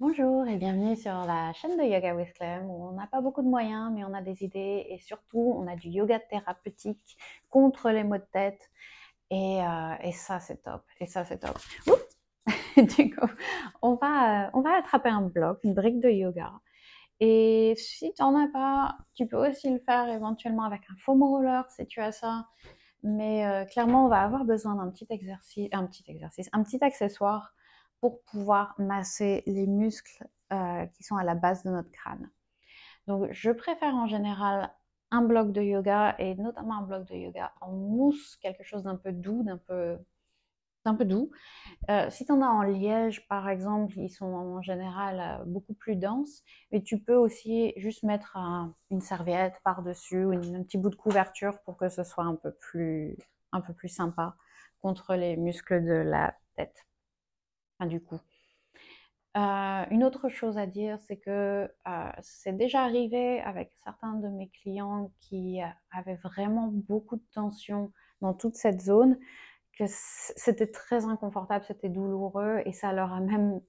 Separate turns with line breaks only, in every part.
Bonjour et bienvenue sur la chaîne de Yoga with Clem où on n'a pas beaucoup de moyens mais on a des idées et surtout on a du yoga thérapeutique contre les maux de tête et ça c'est top, et ça c'est top. Oups. Du coup, on va attraper un bloc, une brique de yoga et si tu n'en as pas, tu peux aussi le faire éventuellement avec un foam roller si tu as ça. Mais clairement, on va avoir besoin d'un un petit accessoire pour pouvoir masser les muscles qui sont à la base de notre crâne. Donc, je préfère en général un bloc de yoga et notamment un bloc de yoga en mousse, quelque chose d'un peu doux, d'un peu doux. Si tu en as en liège, par exemple, ils sont en général beaucoup plus denses, mais tu peux aussi juste mettre une serviette par-dessus ou un petit bout de couverture pour que ce soit un peu plus sympa contre les muscles de la tête, enfin, du cou. Une autre chose à dire, c'est que c'est déjà arrivé avec certains de mes clients qui avaient vraiment beaucoup de tension dans toute cette zone, que c'était très inconfortable, c'était douloureux et ça leur a même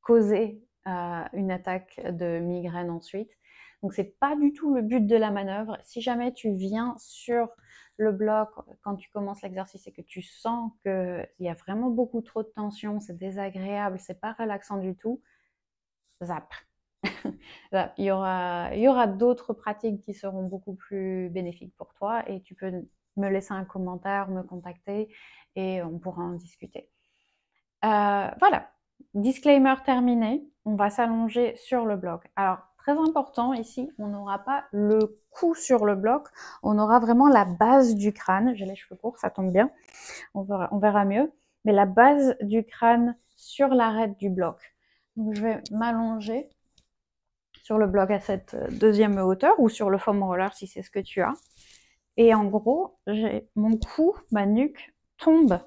causé une attaque de migraine ensuite. Donc c'est pas du tout le but de la manœuvre. Si jamais tu viens sur le bloc quand tu commences l'exercice et que tu sens qu'il y a vraiment beaucoup trop de tension, c'est désagréable, c'est pas relaxant du tout, zap. Il y aura d'autres pratiques qui seront beaucoup plus bénéfiques pour toi et tu peux me laisser un commentaire, me contacter et on pourra en discuter. Voilà, disclaimer terminé, on va s'allonger sur le bloc. Alors, très important ici, on n'aura pas le cou sur le bloc, on aura vraiment la base du crâne. J'ai les cheveux courts, ça tombe bien, on verra mieux. Mais la base du crâne sur l'arête du bloc. Donc, je vais m'allonger sur le bloc à cette deuxième hauteur ou sur le foam roller si c'est ce que tu as. Et en gros, j'ai mon cou, ma nuque tombe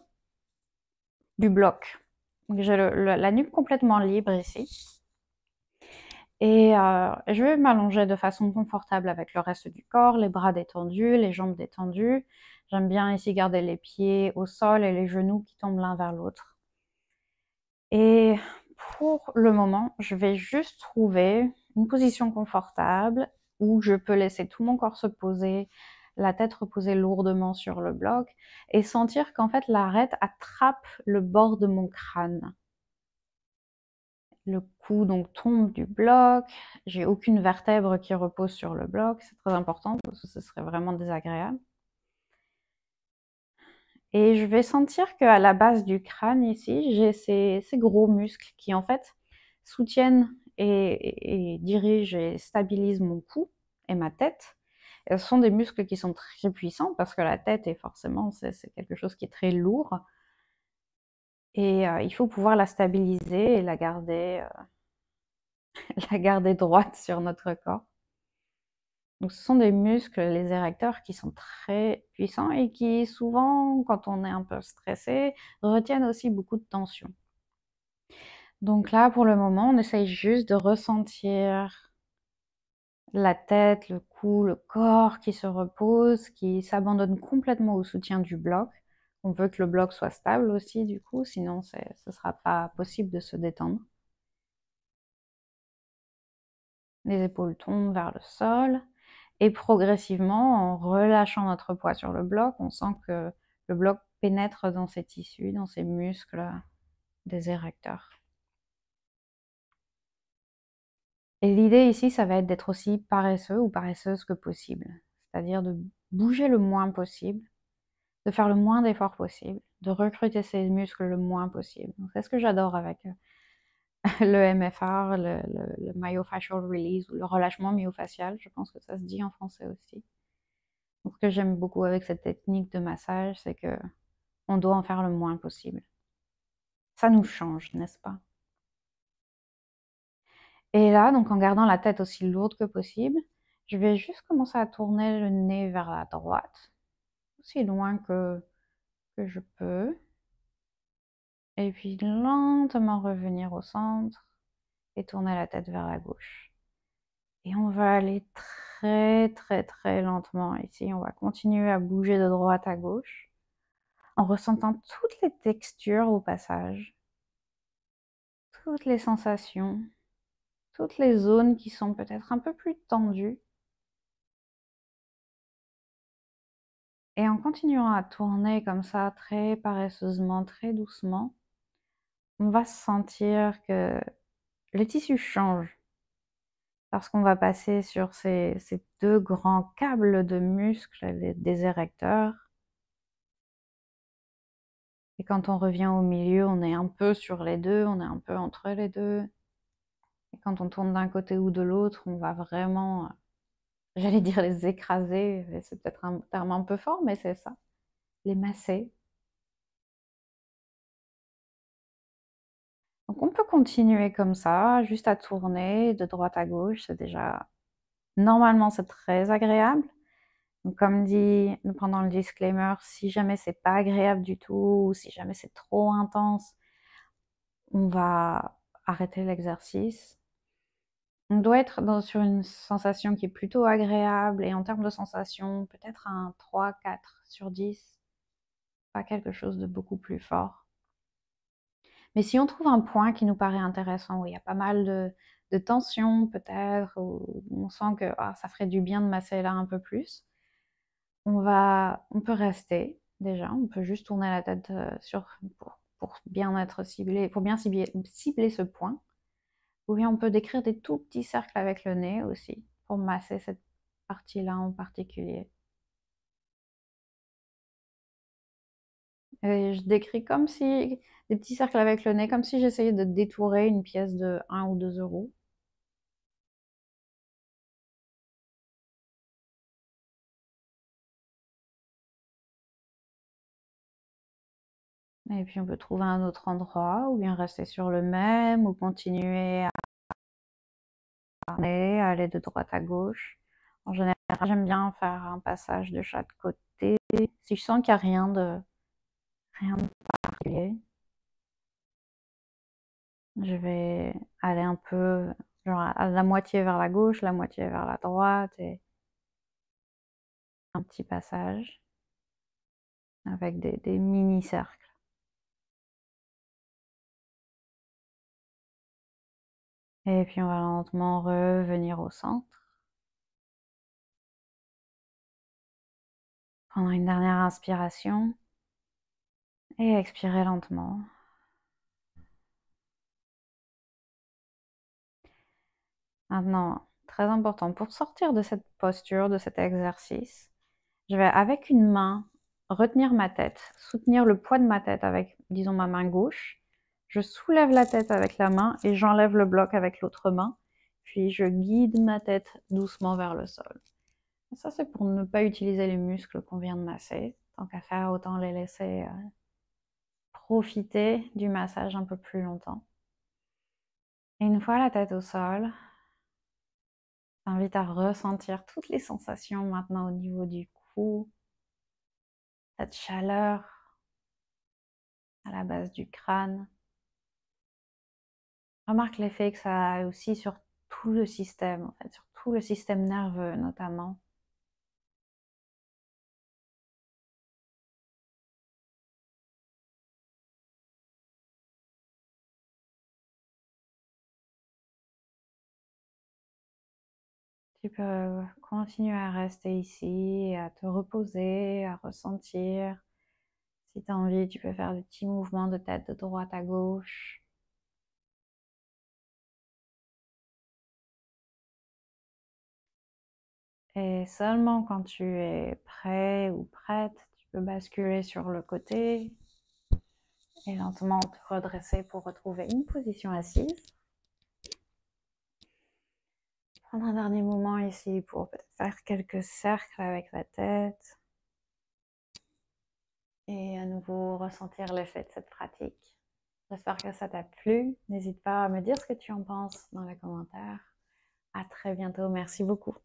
du bloc. Donc j'ai la nuque complètement libre ici. Et je vais m'allonger de façon confortable avec le reste du corps, les bras détendus, les jambes détendues. J'aime bien ici garder les pieds au sol et les genoux qui tombent l'un vers l'autre. Et pour le moment, je vais juste trouver une position confortable où je peux laisser tout mon corps se poser, la tête reposer lourdement sur le bloc et sentir qu'en fait l'arête attrape le bord de mon crâne. Le cou donc tombe du bloc, j'ai aucune vertèbre qui repose sur le bloc, c'est très important parce que ce serait vraiment désagréable. Et je vais sentir qu'à la base du crâne ici, j'ai ces gros muscles qui en fait soutiennent et dirigent et stabilisent mon cou et ma tête. Et ce sont des muscles qui sont très puissants parce que la tête est forcément, c'est quelque chose qui est très lourd. Et il faut pouvoir la stabiliser et la garder droite sur notre corps. Donc ce sont des muscles, les érecteurs, qui sont très puissants et qui souvent, quand on est un peu stressé, retiennent aussi beaucoup de tension. Donc là, pour le moment, on essaye juste de ressentir la tête, le cou, le corps qui se repose, qui s'abandonne complètement au soutien du bloc. On veut que le bloc soit stable aussi, du coup, sinon ce ne sera pas possible de se détendre. Les épaules tombent vers le sol. Et progressivement, en relâchant notre poids sur le bloc, on sent que le bloc pénètre dans ces tissus, dans ces muscles des érecteurs. Et l'idée ici, ça va être d'être aussi paresseux ou paresseuse que possible. C'est-à-dire de bouger le moins possible, de faire le moins d'efforts possible, de recruter ses muscles le moins possible. C'est ce que j'adore avec le MFR, le myofascial release ou le relâchement myofascial. Je pense que ça se dit en français aussi. Donc, ce que j'aime beaucoup avec cette technique de massage, c'est que on doit en faire le moins possible. Ça nous change, n'est-ce pas? Et là, donc en gardant la tête aussi lourde que possible, je vais juste commencer à tourner le nez vers la droite, aussi loin que je peux. Et puis lentement revenir au centre et tourner la tête vers la gauche. Et on va aller très très très lentement ici. On va continuer à bouger de droite à gauche en ressentant toutes les textures au passage, toutes les sensations. toutes les zones qui sont peut-être un peu plus tendues. Et en continuant à tourner comme ça, très paresseusement, très doucement, on va sentir que le tissu change. Parce qu'on va passer sur ces deux grands câbles de muscles, des érecteurs. Et quand on revient au milieu, on est un peu sur les deux, on est un peu entre les deux. Et quand on tourne d'un côté ou de l'autre, on va vraiment, j'allais dire les écraser, c'est peut-être un terme un peu fort, mais c'est ça, les masser. Donc on peut continuer comme ça, juste à tourner de droite à gauche, c'est déjà, normalement c'est très agréable. Donc comme dit pendant le disclaimer, si jamais c'est pas agréable du tout, ou si jamais c'est trop intense, on va arrêter l'exercice. On doit être sur une sensation qui est plutôt agréable, et en termes de sensation, peut-être un 3-4 sur 10, pas quelque chose de beaucoup plus fort. Mais si on trouve un point qui nous paraît intéressant, où il y a pas mal de tension peut-être, où on sent que ça ferait du bien de masser là un peu plus, on peut rester déjà, on peut juste tourner la tête pour bien être ciblé, pour bien cibler ce point. Ou bien on peut décrire des tout petits cercles avec le nez aussi, pour masser cette partie-là en particulier. Et je décris comme si, des petits cercles avec le nez, comme si j'essayais de détourer une pièce de 1 ou 2 euros. Et puis on peut trouver un autre endroit, ou bien rester sur le même, ou continuer à parler, à aller de droite à gauche. En général, j'aime bien faire un passage de chaque côté. Si je sens qu'il n'y a rien de particulier, je vais aller un peu, genre à la moitié vers la gauche, la moitié vers la droite, et un petit passage avec des mini-cercles. Et puis on va lentement revenir au centre. Prendre une dernière inspiration et expirer lentement. Maintenant, très important, pour sortir de cette posture, de cet exercice, je vais avec une main retenir ma tête, soutenir le poids de ma tête avec, disons, ma main gauche. Je soulève la tête avec la main et j'enlève le bloc avec l'autre main. Puis je guide ma tête doucement vers le sol. Ça, c'est pour ne pas utiliser les muscles qu'on vient de masser. Tant qu'à faire, autant les laisser profiter du massage un peu plus longtemps. Et une fois la tête au sol, je t'invite à ressentir toutes les sensations maintenant au niveau du cou, cette chaleur à la base du crâne. Remarque l'effet que ça a aussi sur tout le système, en fait, sur tout le système nerveux notamment. Tu peux continuer à rester ici, à te reposer, à ressentir. Si tu as envie, tu peux faire des petits mouvements de tête de droite à gauche. Et seulement quand tu es prêt ou prête, tu peux basculer sur le côté et lentement te redresser pour retrouver une position assise. Prendre un dernier moment ici pour peut-être faire quelques cercles avec la tête. Et à nouveau ressentir l'effet de cette pratique. J'espère que ça t'a plu. N'hésite pas à me dire ce que tu en penses dans les commentaires. À très bientôt. Merci beaucoup.